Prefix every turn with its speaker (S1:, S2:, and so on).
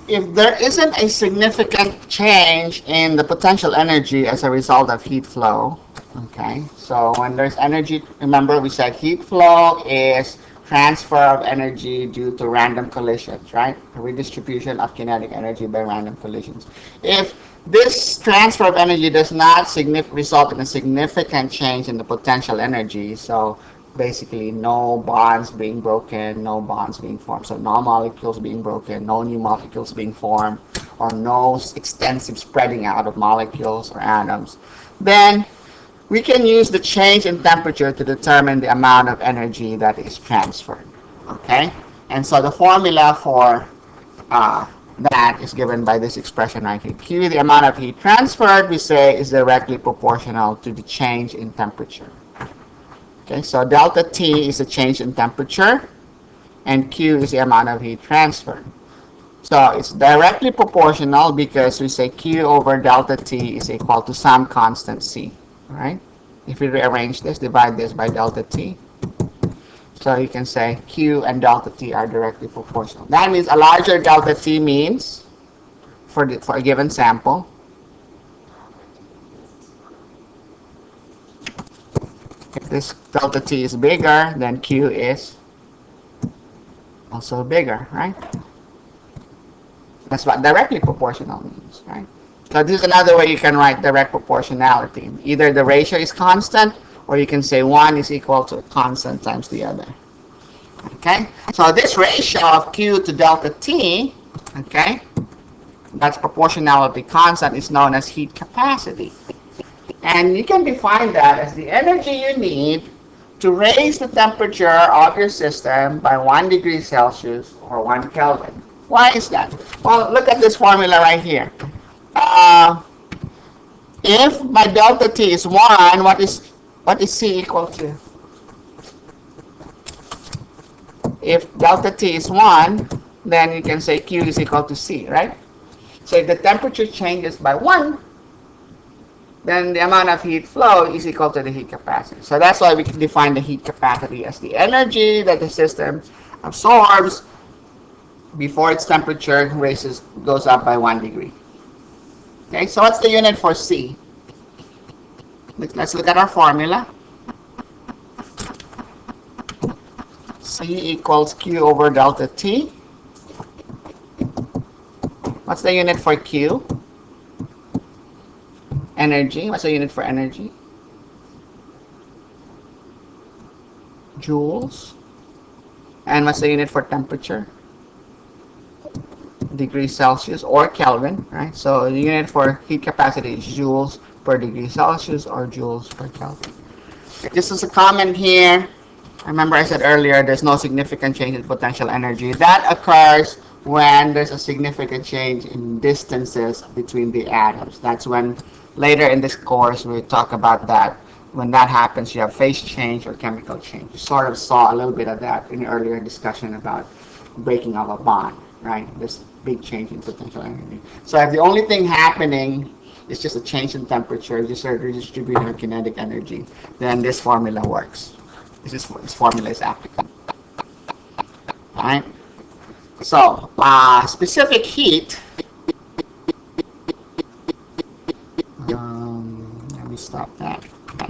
S1: if there isn't a significant change in the potential energy as a result of heat flow, okay, so when there's energy, remember we said heat flow is transfer of energy due to random collisions, right? Redistribution of kinetic energy by random collisions. If this transfer of energy does not result in a significant change in the potential energy, so basically no bonds being broken, no bonds being formed. So no molecules being broken, no new molecules being formed, or no extensive spreading out of molecules or atoms. Then we can use the change in temperature to determine the amount of energy that is transferred. Okay? And so the formula for that is given by this expression right here. Q, the amount of heat transferred, we say is directly proportional to the change in temperature. Okay, so delta T is the change in temperature, and Q is the amount of heat transferred. So it's directly proportional because we say Q over delta T is equal to some constant C, right? If we rearrange this, divide this by delta T. So you can say Q and delta T are directly proportional. That means a larger delta T means, for a given sample, if this delta T is bigger, then Q is also bigger, right? That's what directly proportional means, right? So this is another way you can write direct proportionality. Either the ratio is constant, or you can say one is equal to a constant times the other. Okay? So this ratio of Q to delta T, okay, that's proportionality constant, is known as heat capacity. And you can define that as the energy you need to raise the temperature of your system by 1 degree Celsius or 1 Kelvin. Why is that? Well, look at this formula right here. If my delta T is 1, what is C equal to? If delta T is 1, then you can say Q is equal to C, right? So if the temperature changes by 1, then the amount of heat flow is equal to the heat capacity. So that's why we can define the heat capacity as the energy that the system absorbs before its temperature goes up by 1 degree. Okay, so what's the unit for C? Let's look at our formula. C equals Q over delta T. What's the unit for Q? Energy. What's the unit for energy? Joules. And what's the unit for temperature? Degrees Celsius or Kelvin, right? So the unit for heat capacity is joules per degree Celsius or joules per Kelvin. This is a comment here. Remember I said earlier there's no significant change in potential energy. That occurs when there's a significant change in distances between the atoms. That's when later in this course we talk about that. When that happens, you have phase change or chemical change. You sort of saw a little bit of that in the earlier discussion about breaking of a bond, right? This big change in potential energy. So if the only thing happening is just a change in temperature, just a redistribution of kinetic energy, then this formula works. This formula is applicable. Right? So specific heat